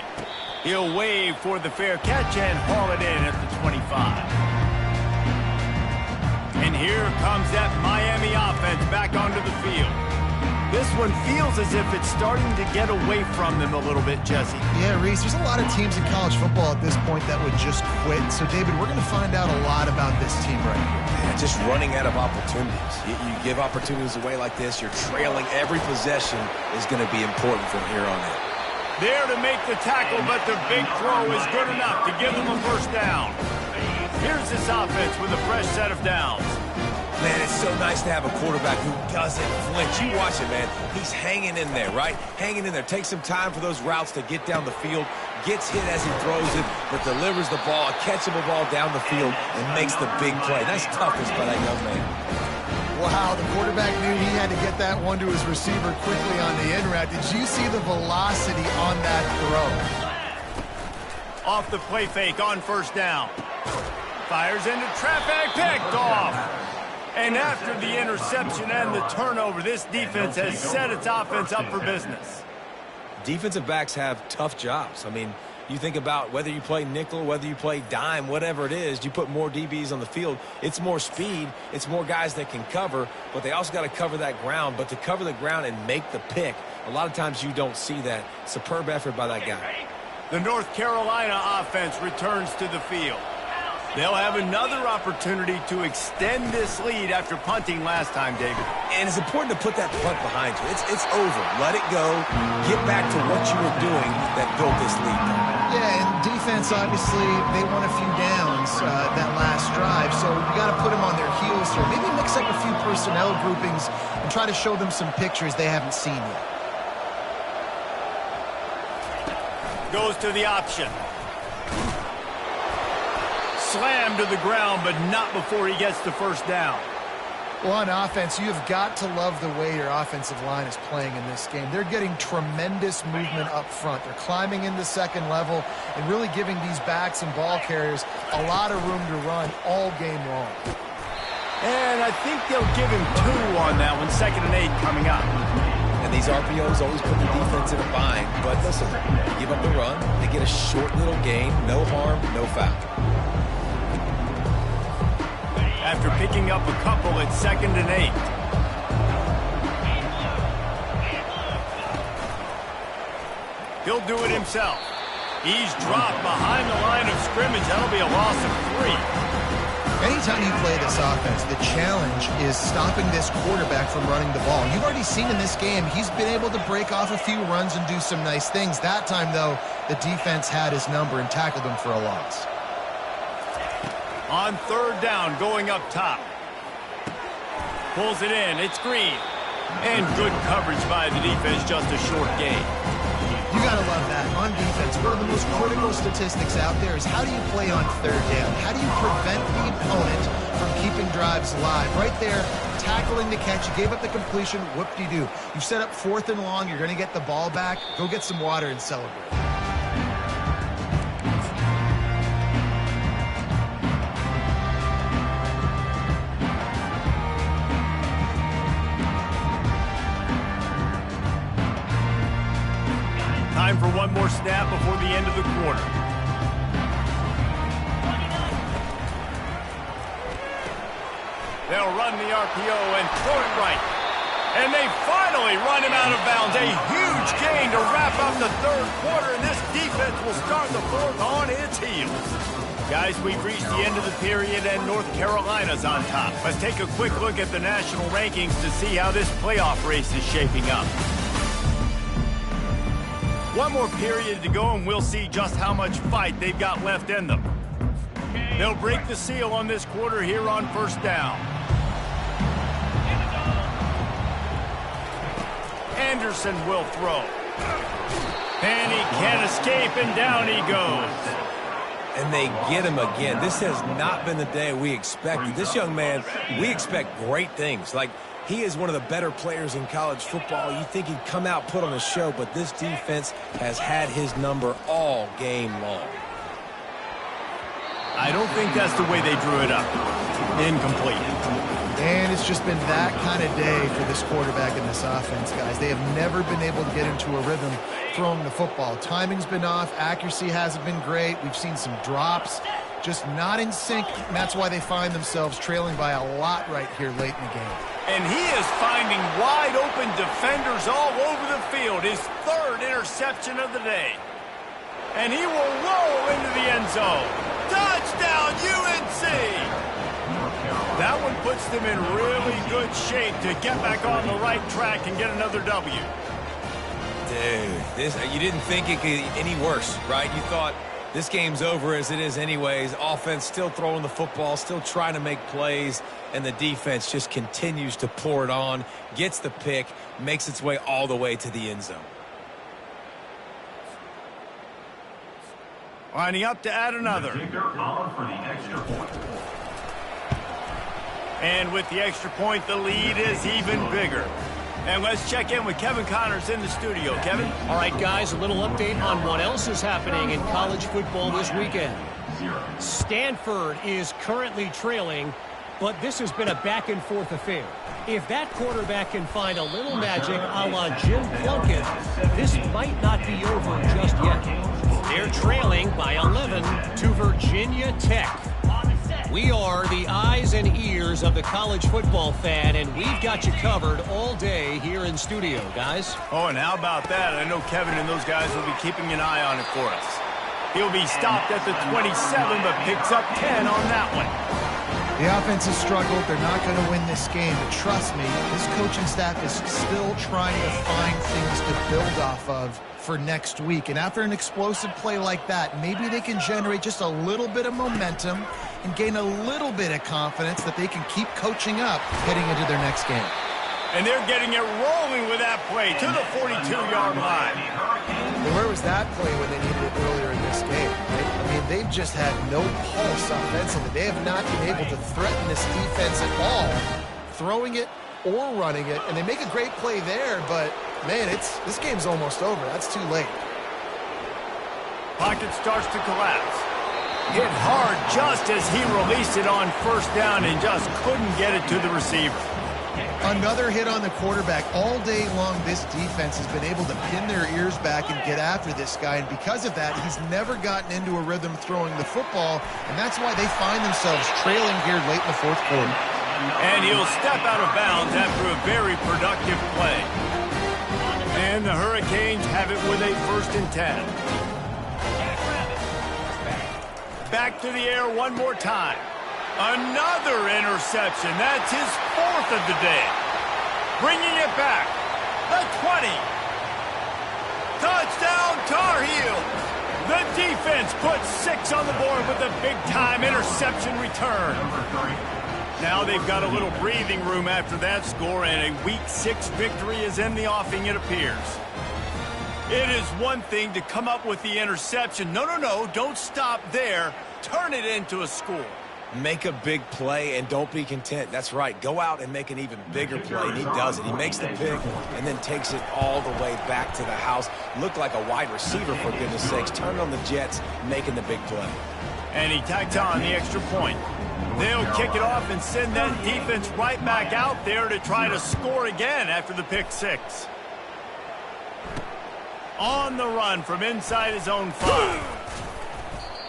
He'll wave for the fair catch and haul it in at the 25. And here comes that Miami offense back onto the field. This one feels as if it's starting to get away from them a little bit, Jesse. Yeah, Reese, there's a lot of teams in college football at this point that would just quit. So, David, we're going to find out a lot about this team right here. Yeah, just running out of opportunities. You give opportunities away like this, you're trailing. Every possession is going to be important from here on in. There to make the tackle, but the big throw is good enough to give them a first down. Here's this offense with a fresh set of downs. Man, it's so nice to have a quarterback who doesn't flinch. You watch it, man. He's hanging in there, right? Hanging in there. Takes some time for those routes to get down the field. Gets hit as he throws it, but delivers the ball, a catchable ball down the field, and makes the big play. That's toughness by that young man. Wow, the quarterback knew he had to get that one to his receiver quickly on the in route. Did you see the velocity on that throw? Off the play fake on first down. Fires into traffic, picked off. And after the interception and the turnover, this defense has set its offense up for business. Defensive backs have tough jobs. I mean, you think about whether you play nickel, whether you play dime, whatever it is, you put more DBs on the field. It's more speed. It's more guys that can cover, but they also got to cover that ground. But to cover the ground and make the pick, a lot of times you don't see that. Superb effort by that guy. The North Carolina offense returns to the field. They'll have another opportunity to extend this lead after punting last time, David. And it's important to put that punt behind you. It's over. Let it go. Get back to what you were doing that built this lead. Yeah, and defense, obviously, they won a few downs that last drive, so you got to put them on their heels here. Maybe mix up a few personnel groupings and try to show them some pictures they haven't seen yet. Goes to the option. Slammed to the ground, but not before he gets the first down. Well, on offense, you've got to love the way your offensive line is playing in this game. They're getting tremendous movement up front. They're climbing into second level and really giving these backs and ball carriers a lot of room to run all game long. And I think they'll give him 2 on that one, 2nd and 8 coming up. And these RPOs always put the defense in a bind. But listen, they give up the run. They get a short little gain. No harm, no foul. After picking up a couple at 2nd and 8. He'll do it himself. He's dropped behind the line of scrimmage. That'll be a loss of 3. Anytime you play this offense, the challenge is stopping this quarterback from running the ball. You've already seen in this game, he's been able to break off a few runs and do some nice things. That time, though, the defense had his number and tackled him for a loss. On 3rd down, going up top. Pulls it in. It's Green. And good coverage by the defense, just a short gain. You got to love that. On defense, one of the most critical statistics out there is how do you play on 3rd down? How do you prevent the opponent from keeping drives alive? Right there, tackling the catch. You gave up the completion. Whoop-de-doo. You've set up 4th and long. You're going to get the ball back. Go get some water and celebrate. Time for one more snap before the end of the quarter. They'll run the RPO and throw it right. And they finally run him out of bounds. A huge gain to wrap up the 3rd quarter, and this defense will start the 4th on its heels. Guys, we've reached the end of the period, and North Carolina's on top. Let's take a quick look at the national rankings to see how this playoff race is shaping up. One more period to go, and we'll see just how much fight they've got left in them. They'll break the seal on this quarter here on 1st down. Anderson will throw. And he can't escape, and down he goes. And they get him again. This has not been the day we expected. This young man, we expect great things. Like, he is one of the better players in college football. You think he'd come out, put on a show, but this defense has had his number all game long. I don't think that's the way they drew it up. Incomplete. And it's just been that kind of day for this quarterback and this offense, guys. They have never been able to get into a rhythm throwing the football. Timing's been off. Accuracy hasn't been great. We've seen some drops. Just not in sync, and that's why they find themselves trailing by a lot right here late in the game. And he is finding wide-open defenders all over the field. His third interception of the day. And he will roll into the end zone. Touchdown, UNC! That one puts them in really good shape to get back on the right track and get another W. Dude, you didn't think it could get any worse, right? You thought this game's over as it is anyways. Offense still throwing the football, still trying to make plays, and the defense just continues to pour it on, gets the pick, makes its way all the way to the end zone. Lining up to add another. And with the extra point, the lead is even bigger. And let's check in with Kevin Connors in the studio. Kevin? All right, guys, a little update on what else is happening in college football this weekend. Stanford is currently trailing, but this has been a back-and-forth affair. If that quarterback can find a little magic a la Jim Plunkett, this might not be over just yet. They're trailing by 11 to Virginia Tech. We are the eyes and ears of the college football fan, and we've got you covered all day here in studio, guys. Oh, and how about that? I know Kevin and those guys will be keeping an eye on it for us. He'll be stopped at the 27, but picks up 10 on that one. The offense has struggled. They're not going to win this game, but trust me, this coaching staff is still trying to find things to build off of for next week. And after an explosive play like that, maybe they can generate just a little bit of momentum and gain a little bit of confidence that they can keep coaching up heading into their next game. And they're getting it rolling with that play to the 42-yard line. And where was that play when they needed it earlier in this game? Right? I mean, they've just had no pulse offensively. They have not been able to threaten this defense at all, throwing it or running it. And they make a great play there, but, man, this game's almost over. That's too late. Pocket starts to collapse. Hit hard just as he released it on first down and just couldn't get it to the receiver. Another hit on the quarterback. All day long, this defense has been able to pin their ears back and get after this guy, and because of that, he's never gotten into a rhythm throwing the football, and that's why they find themselves trailing here late in the fourth quarter. And he'll step out of bounds after a very productive play. And the Hurricanes have it with a 1st and 10. Back to the air one more time. Another interception. That's his 4th of the day. Bringing it back. The 20. Touchdown, Tar Heels. The defense puts 6 on the board with a big-time interception return. Now they've got a little breathing room after that score, and a Week 6 victory is in the offing, it appears. It is one thing to come up with the interception. No, don't stop there. Turn it into a score. Make a big play and don't be content. That's right. Go out and make an even bigger play, and he does it. He makes the pick and then takes it all the way back to the house. Looked like a wide receiver, for goodness sakes. Turned on the Jets, making the big play. And he tacked on the extra point. They'll kick it off and send that defense right back out there to try to score again after the pick 6. On the run from inside his own 5.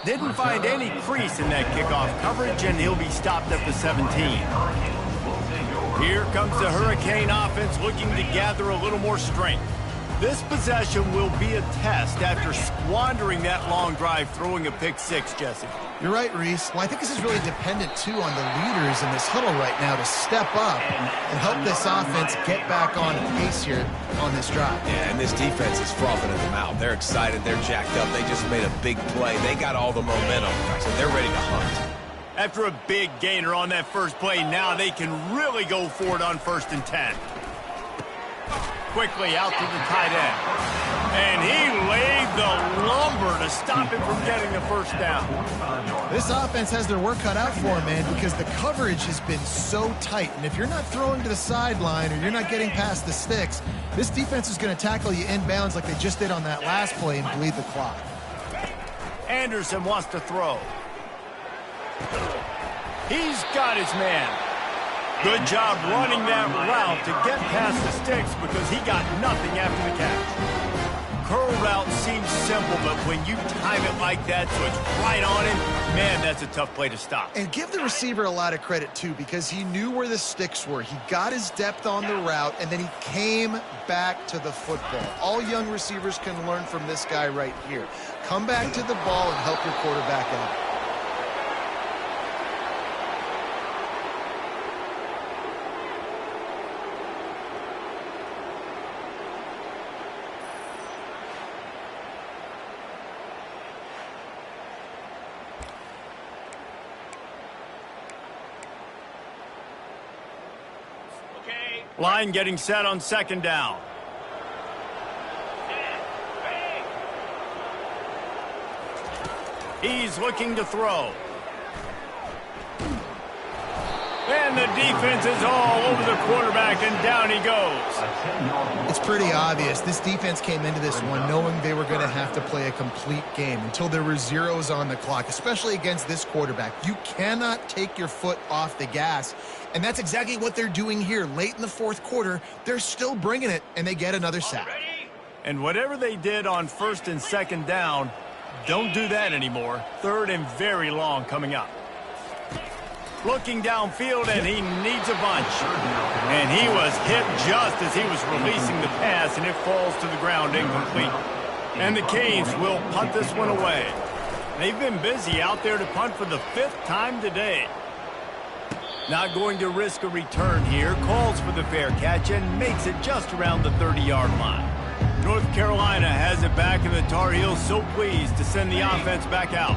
Didn't find any crease in that kickoff coverage, and he'll be stopped at the 17. Here comes the Hurricane offense looking to gather a little more strength. This possession will be a test after squandering that long drive throwing a pick 6, Jesse. You're right, Reese. Well, I think this is really dependent, too, on the leaders in this huddle right now to step up and help this offense get back on pace here on this drive. Yeah, and this defense is frothing at the mouth. They're excited. They're jacked up. They just made a big play. They got all the momentum, so they're ready to hunt. After a big gainer on that first play, now they can really go for it on 1st and 10. Quickly out to the tight end. And he laid the lumber to stop him from getting the first down. This offense has their work cut out for them, man, because the coverage has been so tight. And if you're not throwing to the sideline or you're not getting past the sticks, this defense is going to tackle you inbounds like they just did on that last play and bleed the clock. Anderson wants to throw. He's got his man. Good job running that route to get past the sticks because he got nothing after the catch. Curl route seems simple, but when you time it like that so it's right on him, man, that's a tough play to stop. And give the receiver a lot of credit, too, because he knew where the sticks were. He got his depth on the route, and then he came back to the football. All young receivers can learn from this guy right here. Come back to the ball and help your quarterback out. Line getting set on second down. He's looking to throw. And the defense is all over the quarterback, and down he goes. It's pretty obvious. This defense came into this one knowing they were going to have to play a complete game until there were zeros on the clock, especially against this quarterback. You cannot take your foot off the gas, and that's exactly what they're doing here. Late in the fourth quarter, they're still bringing it, and they get another sack. And whatever they did on first and second down, don't do that anymore. Third and very long coming up. Looking downfield, and he needs a bunch. And he was hit just as he was releasing the pass, and it falls to the ground incomplete. And the Canes will punt this one away. They've been busy out there to punt for the 5th time today. Not going to risk a return here. Calls for the fair catch and makes it just around the 30-yard line. North Carolina has it back, and the Tar Heels so pleased to send the offense back out.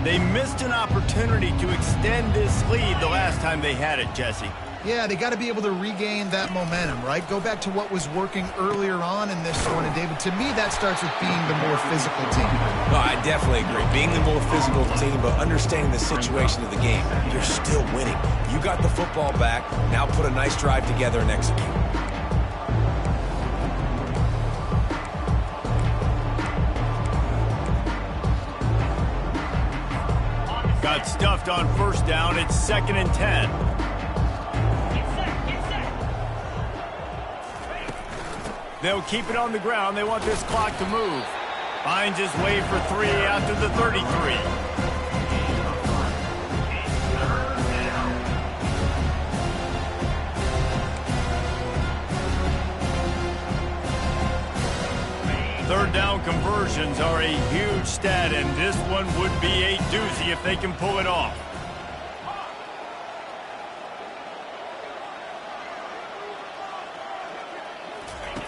They missed an opportunity to extend this lead the last time they had it, Jesse. Yeah, they got to be able to regain that momentum, right? Go back to what was working earlier on in this one. And, David, to me, that starts with being the more physical team. No, I definitely agree. Being the more physical team, but understanding the situation of the game. You're still winning. You got the football back. Now put a nice drive together and execute. Got stuffed on first down. It's 2nd and 10. They'll keep it on the ground. They want this clock to move. Finds his way for 3 after the 33. Third down conversions are a huge stat, and this one would be a doozy if they can pull it off.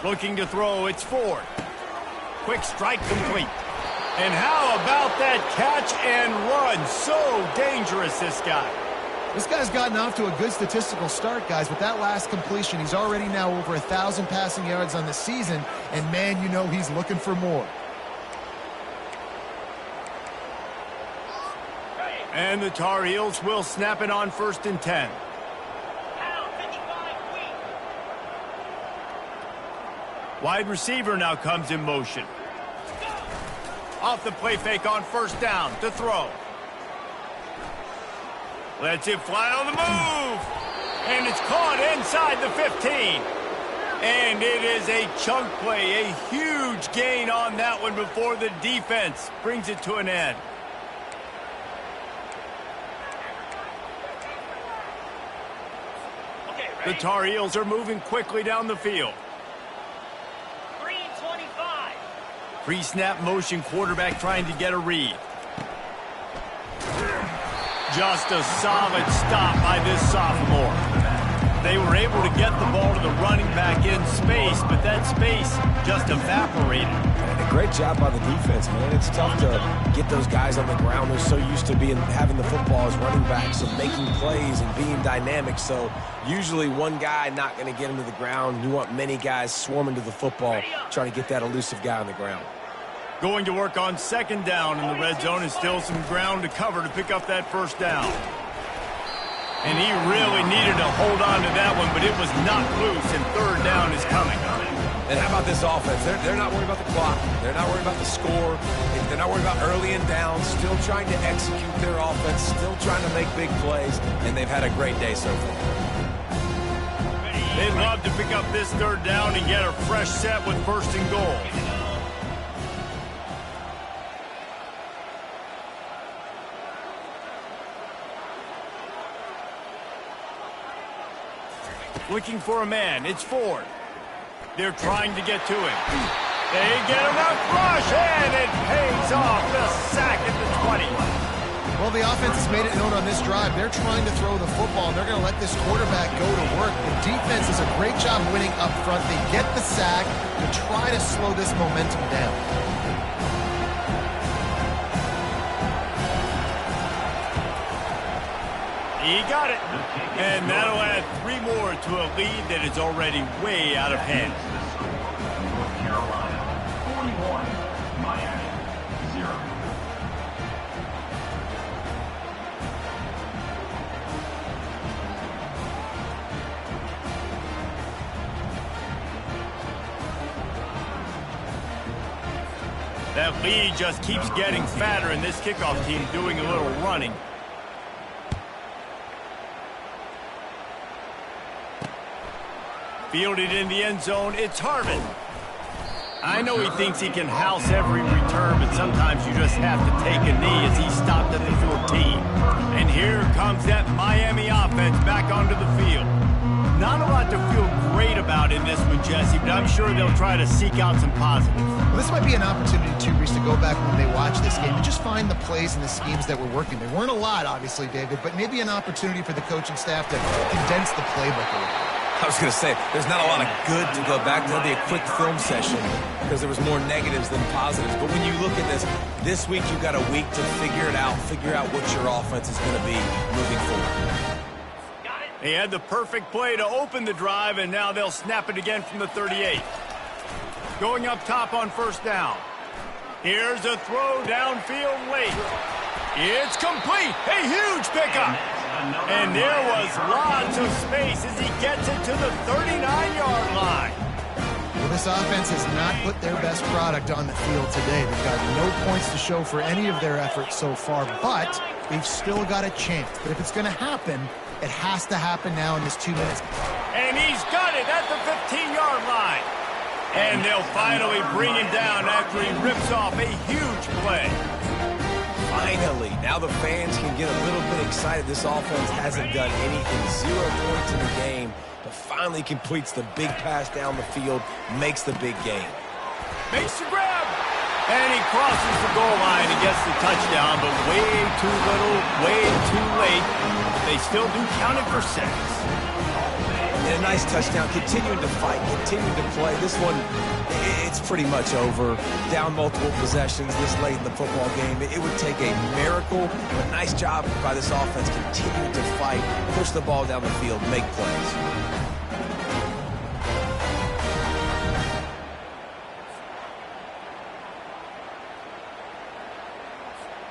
Looking to throw, it's Ford. Quick strike complete. And how about that catch and run? So dangerous, this guy. This guy's gotten off to a good statistical start, guys. With that last completion, he's already now over 1,000 passing yards on the season. And, man, you know he's looking for more. And the Tar Heels will snap it on 1st and 10. Wide receiver now comes in motion. Off the play fake on first down to throw. Lets it fly on the move. And it's caught inside the 15. And it is a chunk play, a huge gain on that one before the defense brings it to an end. The Tar Heels are moving quickly down the field. 3:25. Pre-snap motion quarterback trying to get a read. Just a solid stop by this sophomore. They were able to get the ball to the running back in space, but that space just evaporated. And a great job by the defense, man. It's tough to get those guys on the ground. They're so used to having the football as running backs and making plays and being dynamic. So usually one guy not going to get him to the ground. You want many guys swarming to the football, trying to get that elusive guy on the ground. Going to work on second down in the red zone, and still some ground to cover to pick up that first down. And he really needed to hold on to that one, but it was knocked loose, and third down is coming. And how about this offense? They're not worried about the clock. They're not worried about the score. They're not worried about early and down. Still trying to execute their offense. Still trying to make big plays. And they've had a great day so far. They'd love to pick up this third down and get a fresh set with 1st and goal. Looking for a man. It's Ford. They're trying to get to him. They get enough rush, and it pays off. The sack at the 20. Well, the offense has made it known on this drive. They're trying to throw the football, and they're going to let this quarterback go to work. The defense does a great job winning up front. They get the sack to try to slow this momentum down. He got it. And that'll add 3 more to a lead that is already way out of hand. North Carolina, 41. Miami, 0. That lead just keeps getting fatter, and this kickoff team doing a little running. Fielded in the end zone, it's Harvin. I know he thinks he can house every return, but sometimes you just have to take a knee as he stopped at the 14. And here comes that Miami offense back onto the field. Not a lot to feel great about in this one, Jesse, but I'm sure they'll try to seek out some positives. Well, this might be an opportunity, too, Reese, to go back when they watch this game and just find the plays and the schemes that were working. There weren't a lot, obviously, David, but maybe an opportunity for the coaching staff to condense the playbook a little. I was going to say, there's not a lot of good to go back. There'll be a quick film session because there was more negatives than positives. But when you look at this week you've got a week to figure it out, figure out what your offense is going to be moving forward. They had the perfect play to open the drive, and now they'll snap it again from the 38. Going up top on 1st down. Here's a throw downfield late. It's complete. A huge pickup. And there was lots of space as he gets it to the 39-yard line. Well, this offense has not put their best product on the field today. They've got no points to show for any of their efforts so far, but they've still got a chance. But if it's going to happen, it has to happen now in this 2 minutes. And he's got it at the 15-yard line. And they'll finally bring him down after he rips off a huge play. Finally, now the fans can get a little bit excited. This offense hasn't done anything. 0 points in the game, but finally completes the big pass down the field, makes the big game. Makes the grab. And he crosses the goal line and gets the touchdown, but way too little, way too late. They still do count it for 6. And a nice touchdown, continuing to fight, continuing to play. This one, it's pretty much over. Down multiple possessions this late in the football game. It would take a miracle, but nice job by this offense continuing to fight, push the ball down the field, make plays.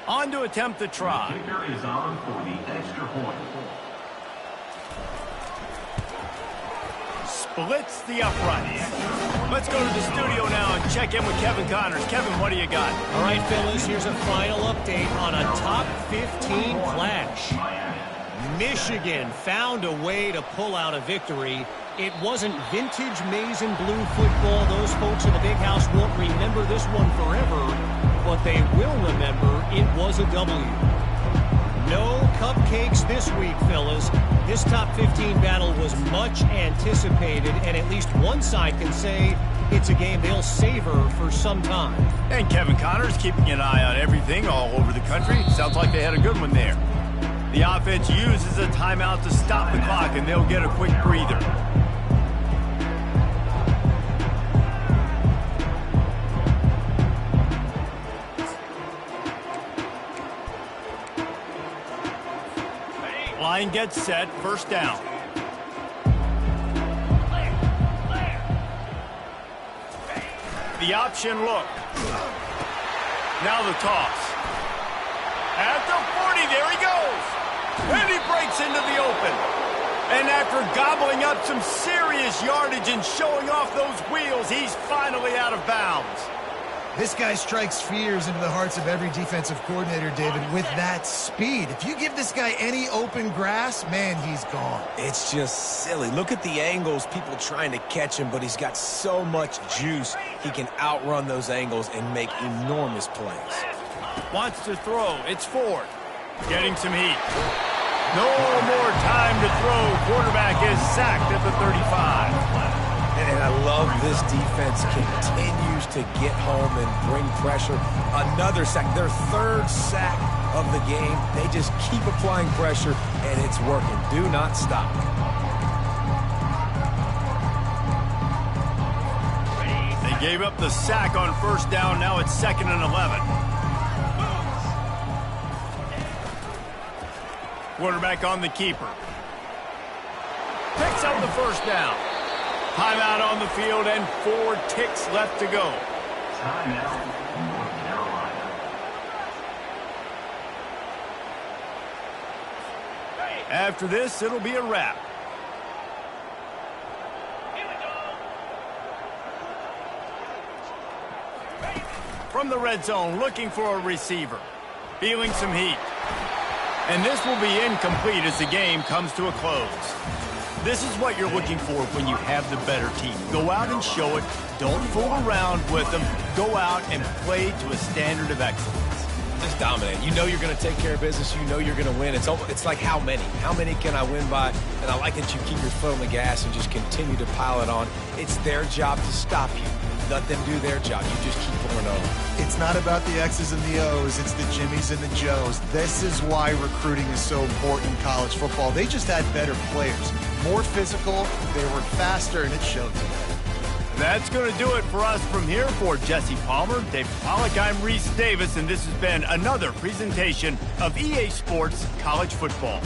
On to attempt the try. The kicker is on for the extra point. Splits the uprights. Let's go to the studio now and check in with Kevin Connors. Kevin, what do you got? All right, Phyllis, here's a final update on a top 15 clash. Michigan found a way to pull out a victory. It wasn't vintage maize and blue football. Those folks in the big house won't remember this one forever, but they will remember it was a W. No cupcakes this week, fellas. This top 15 battle was much anticipated, and at least one side can say it's a game they'll savor for some time. And Kevin Connors keeping an eye on everything all over the country. Sounds like they had a good one there. The offense uses a timeout to stop the clock, and they'll get a quick breather. Line gets set, 1st down. The option look. Now the toss. At the 40, there he goes. And he breaks into the open. And after gobbling up some serious yardage and showing off those wheels, he's finally out of bounds. This guy strikes fears into the hearts of every defensive coordinator, David, with that speed. If you give this guy any open grass, man, he's gone. It's just silly. Look at the angles, people trying to catch him, but he's got so much juice. He can outrun those angles and make enormous plays. Wants to throw. It's Ford. Getting some heat. No more time to throw. Quarterback is sacked at the 35. And I love this defense continues to get home and bring pressure. Another sack, their third sack of the game. They just keep applying pressure, and it's working. Do not stop. They gave up the sack on first down. Now it's 2nd and 11. Quarterback on the keeper. Picks up the first down. Timeout on the field and 4 ticks left to go. Timeout, North Carolina. After this, it'll be a wrap. From the red zone, looking for a receiver. Feeling some heat. And this will be incomplete as the game comes to a close. This is what you're looking for when you have the better team. Go out and show it. Don't fool around with them. Go out and play to a standard of excellence. Just dominate. You know you're going to take care of business. You know you're going to win. It's like how many? How many can I win by? And I like that you keep your foot on the gas and just continue to pile it on. It's their job to stop you. Let them do their job. You just keep pouring over. It's not about the X's and the O's. It's the Jimmies and the Joes. This is why recruiting is so important in college football. They just had better players. More physical, they were faster, and it showed today. That's going to do it for us from here. For Jesse Palmer, Dave Pollack, I'm Reese Davis, and this has been another presentation of EA Sports College Football.